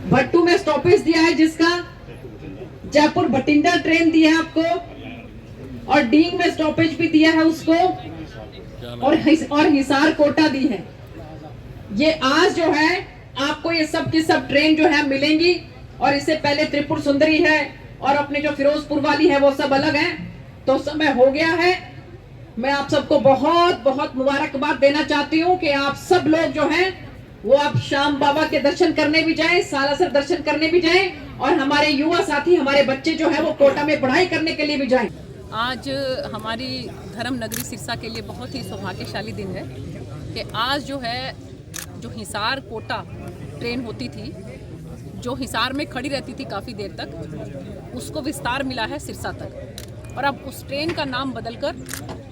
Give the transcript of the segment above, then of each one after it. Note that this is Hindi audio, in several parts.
भट्टू में स्टॉपेज दिया है जिसका, जयपुर भटिंडा ट्रेन दी है आपको, और डींग में स्टॉपेज भी दिया है उसको, और हिसार कोटा दी है। ये आज जो है आपको ये सब की सब ट्रेन जो है मिलेंगी, और इससे पहले त्रिपुर सुंदरी है और अपने जो फिरोजपुर वाली है वो सब अलग है। तो समय हो गया है। मैं आप सबको बहुत बहुत मुबारकबाद देना चाहती हूँ कि आप सब लोग जो हैं वो आप श्याम बाबा के दर्शन करने भी जाएं, सालासर दर्शन करने भी जाएं, और हमारे युवा साथी, हमारे बच्चे जो है वो कोटा में पढ़ाई करने के लिए भी जाएं। आज हमारी धर्म नगरी सिरसा के लिए बहुत ही सौभाग्यशाली दिन है कि आज जो है जो हिसार कोटा ट्रेन होती थी, जो हिसार में खड़ी रहती थी काफ़ी देर तक, उसको विस्तार मिला है सिरसा तक, और अब उस ट्रेन का नाम बदलकर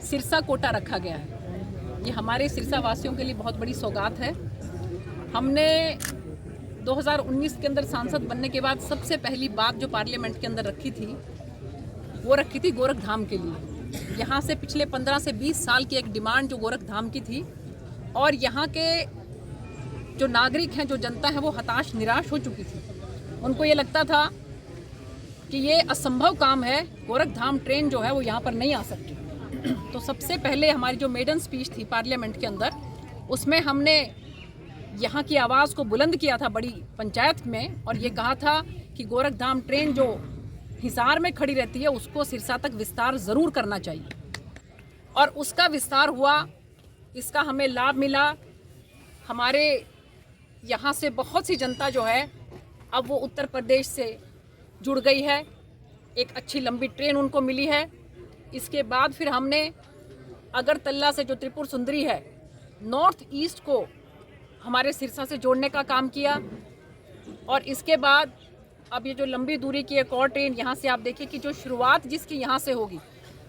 सिरसा कोटा रखा गया है। ये हमारे सिरसा वासियों के लिए बहुत बड़ी सौगात है। हमने 2019 के अंदर सांसद बनने के बाद सबसे पहली बात जो पार्लियामेंट के अंदर रखी थी वो रखी थी गोरखधाम के लिए। यहाँ से पिछले 15 से 20 साल की एक डिमांड जो गोरखधाम की थी, और यहाँ के जो नागरिक हैं, जो जनता है, वो हताश निराश हो चुकी थी। उनको ये लगता था कि ये असंभव काम है, गोरखधाम ट्रेन जो है वो यहाँ पर नहीं आ सकती। तो सबसे पहले हमारी जो मेडन स्पीच थी पार्लियामेंट के अंदर, उसमें हमने यहाँ की आवाज़ को बुलंद किया था बड़ी पंचायत में, और ये कहा था कि गोरखधाम ट्रेन जो हिसार में खड़ी रहती है उसको सिरसा तक विस्तार ज़रूर करना चाहिए, और उसका विस्तार हुआ। इसका हमें लाभ मिला। हमारे यहाँ से बहुत सी जनता जो है अब वो उत्तर प्रदेश से जुड़ गई है, एक अच्छी लंबी ट्रेन उनको मिली है। इसके बाद फिर हमने अगरतला से जो त्रिपुर सुंदरी है, नॉर्थ ईस्ट को हमारे सिरसा से जोड़ने का काम किया, और इसके बाद अब ये जो लंबी दूरी की एक और ट्रेन यहाँ से आप देखिए कि जो शुरुआत जिसकी यहाँ से होगी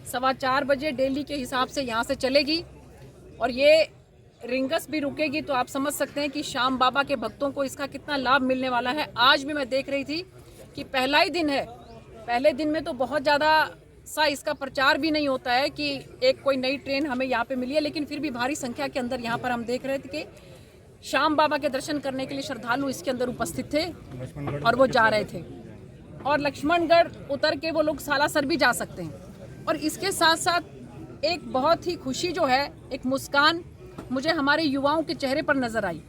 4:15 बजे दिल्ली के हिसाब से यहाँ से चलेगी, और ये रिंगस भी रुकेगी। तो आप समझ सकते हैं कि श्याम बाबा के भक्तों को इसका कितना लाभ मिलने वाला है। आज भी मैं देख रही थी कि पहला ही दिन है, पहले दिन में तो बहुत ज़्यादा सा इसका प्रचार भी नहीं होता है कि एक कोई नई ट्रेन हमें यहाँ पे मिली है, लेकिन फिर भी भारी संख्या के अंदर यहाँ पर हम देख रहे थे कि श्याम बाबा के दर्शन करने के लिए श्रद्धालु इसके अंदर उपस्थित थे और वो जा रहे थे। और लक्ष्मणगढ़ उतर के वो लोग सालासर भी जा सकते हैं। और इसके साथ साथ एक बहुत ही खुशी जो है, एक मुस्कान मुझे हमारे युवाओं के चेहरे पर नजर आई।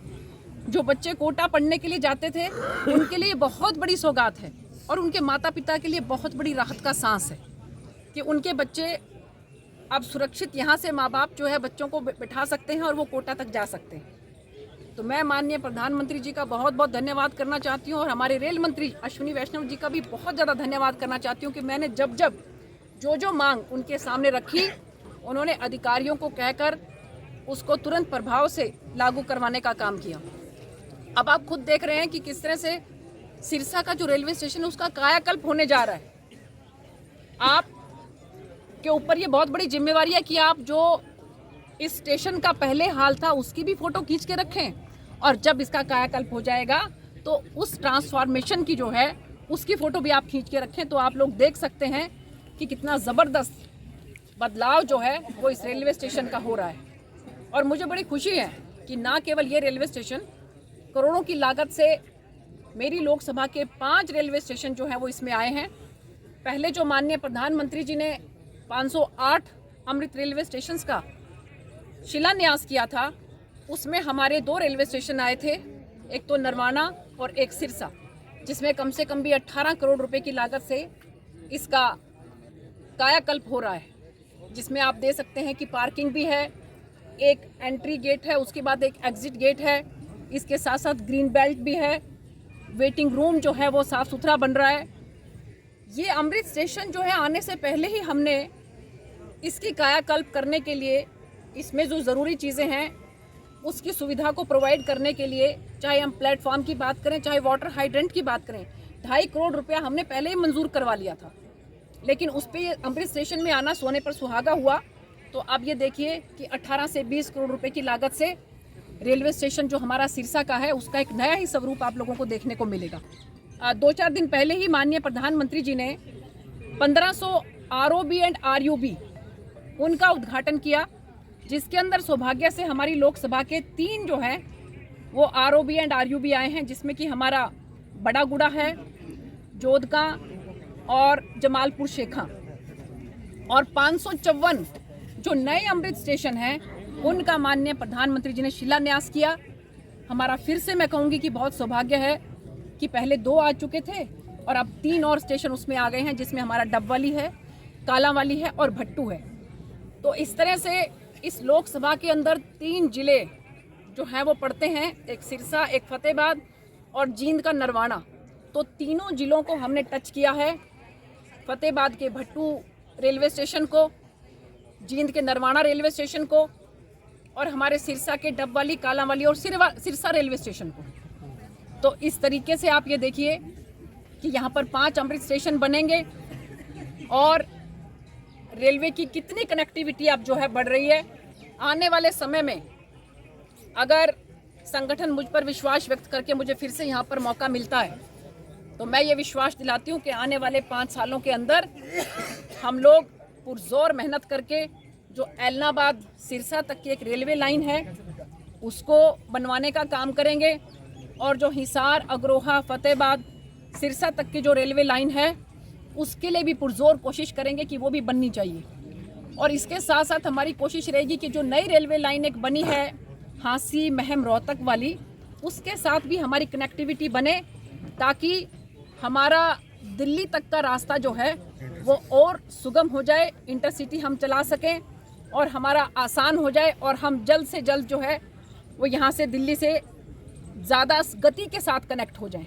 जो बच्चे कोटा पढ़ने के लिए जाते थे उनके लिए बहुत बड़ी सौगात है, और उनके माता पिता के लिए बहुत बड़ी राहत का सांस है कि उनके बच्चे अब सुरक्षित यहाँ से माँ बाप जो है बच्चों को बिठा सकते हैं और वो कोटा तक जा सकते हैं। तो मैं माननीय प्रधानमंत्री जी का बहुत बहुत धन्यवाद करना चाहती हूँ, और हमारे रेल मंत्री अश्विनी वैष्णव जी का भी बहुत ज़्यादा धन्यवाद करना चाहती हूँ कि मैंने जब जब जो मांग उनके सामने रखी, उन्होंने अधिकारियों को कहकर उसको तुरंत प्रभाव से लागू करवाने का काम किया। अब आप खुद देख रहे हैं कि किस तरह से सिरसा का जो रेलवे स्टेशन है उसका कायाकल्प होने जा रहा है। आप के ऊपर ये बहुत बड़ी जिम्मेवारी है कि आप जो इस स्टेशन का पहले हाल था उसकी भी फोटो खींच के रखें, और जब इसका कायाकल्प हो जाएगा तो उस ट्रांसफॉर्मेशन की जो है उसकी फ़ोटो भी आप खींच के रखें। तो आप लोग देख सकते हैं कि कितना ज़बरदस्त बदलाव जो है वो इस रेलवे स्टेशन का हो रहा है। और मुझे बड़ी खुशी है कि ना केवल ये रेलवे स्टेशन, करोड़ों की लागत से मेरी लोकसभा के 5 रेलवे स्टेशन जो हैं वो इसमें आए हैं। पहले जो माननीय प्रधानमंत्री जी ने 508 अमृत रेलवे स्टेशंस का शिलान्यास किया था, उसमें हमारे 2 रेलवे स्टेशन आए थे, एक तो नरवाना और एक सिरसा, जिसमें कम से कम भी 18 करोड़ रुपए की लागत से इसका कायाकल्प हो रहा है, जिसमें आप दे सकते हैं कि पार्किंग भी है, एक एंट्री गेट है, उसके बाद एक एग्जिट गेट है, इसके साथ साथ ग्रीन बेल्ट भी है, वेटिंग रूम जो है वो साफ़ सुथरा बन रहा है। ये अमृत स्टेशन जो है आने से पहले ही हमने इसकी कायाकल्प करने के लिए इसमें जो ज़रूरी चीज़ें हैं उसकी सुविधा को प्रोवाइड करने के लिए, चाहे हम प्लेटफॉर्म की बात करें, चाहे वाटर हाइड्रेंट की बात करें, 2.5 करोड़ रुपया हमने पहले ही मंजूर करवा लिया था। लेकिन उस पर अमृत स्टेशन में आना सोने पर सुहागा हुआ। तो अब ये देखिए कि 18 से 20 करोड़ रुपए की लागत से रेलवे स्टेशन जो हमारा सिरसा का है उसका एक नया ही स्वरूप आप लोगों को देखने को मिलेगा। 2-4 दिन पहले ही माननीय प्रधानमंत्री जी ने 1500 ROB एंड RUB उनका उद्घाटन किया, जिसके अंदर सौभाग्य से हमारी लोकसभा के 3 जो हैं वो ROB एंड RUB आए हैं, जिसमें कि हमारा बड़ा गुड़ा है, जोधका और जमालपुर शेखा, और 554 जो नए अमृत स्टेशन हैं उनका माननीय प्रधानमंत्री जी ने शिलान्यास किया। हमारा फिर से मैं कहूँगी कि बहुत सौभाग्य है कि पहले 2 आ चुके थे और अब 3 और स्टेशन उसमें आ गए हैं, जिसमें हमारा डबवाली है, कालांवाली है और भट्टू है। तो इस तरह से इस लोकसभा के अंदर 3 जिले जो हैं वो पड़ते हैं, एक सिरसा, एक फतेहाबाद और जींद का नरवाना। तो तीनों जिलों को हमने टच किया है, फतेहाबाद के भट्टू रेलवे स्टेशन को, जींद के नरवाना रेलवे स्टेशन को और हमारे सिरसा के डबवाली, कालांवाली और सिरसा रेलवे स्टेशन को। तो इस तरीके से आप ये देखिए कि यहाँ पर 5 अमृत स्टेशन बनेंगे और रेलवे की कितनी कनेक्टिविटी अब जो है बढ़ रही है। आने वाले समय में अगर संगठन मुझ पर विश्वास व्यक्त करके मुझे फिर से यहाँ पर मौका मिलता है तो मैं ये विश्वास दिलाती हूँ कि आने वाले 5 सालों के अंदर हम लोग पुरजोर मेहनत करके जो एलनाबाद सिरसा तक की एक रेलवे लाइन है उसको बनवाने का काम करेंगे, और जो हिसार, अग्रोहा, फतेहाबाद, सिरसा तक की जो रेलवे लाइन है उसके लिए भी पुरजोर कोशिश करेंगे कि वो भी बननी चाहिए। और इसके साथ साथ हमारी कोशिश रहेगी कि जो नई रेलवे लाइन एक बनी है हांसी, महम, रोहतक वाली, उसके साथ भी हमारी कनेक्टिविटी बने, ताकि हमारा दिल्ली तक का रास्ता जो है वो और सुगम हो जाए, इंटरसिटी हम चला सकें और हमारा आसान हो जाए, और हम जल्द से जल्द जो है वो यहाँ से दिल्ली से ज़्यादा गति के साथ कनेक्ट हो जाएं।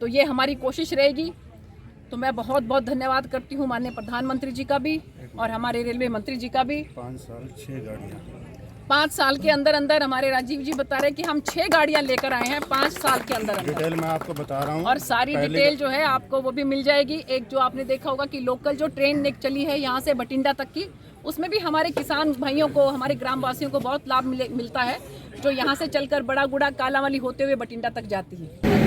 तो ये हमारी कोशिश रहेगी। तो मैं बहुत बहुत धन्यवाद करती हूँ माननीय प्रधानमंत्री जी का भी और हमारे रेलवे मंत्री जी का भी। 5 साल 6 गाड़ियाँ, 5 साल के अंदर अंदर हमारे राजीव जी बता रहे हैं कि हम 6 गाड़ियाँ लेकर आए हैं 5 साल के अंदर अंदर। डिटेल मैं आपको बता रहा हूँ और सारी डिटेल जो है आपको वो भी मिल जाएगी। एक जो आपने देखा होगा कि लोकल जो ट्रेन एक चली है यहाँ से बठिंडा तक की, उसमें भी हमारे किसान भाइयों को, हमारे ग्रामवासियों को बहुत लाभ मिलता है, जो यहाँ से चलकर बड़ा गुड़ा, कालांवाली होते हुए बठिंडा तक जाती है।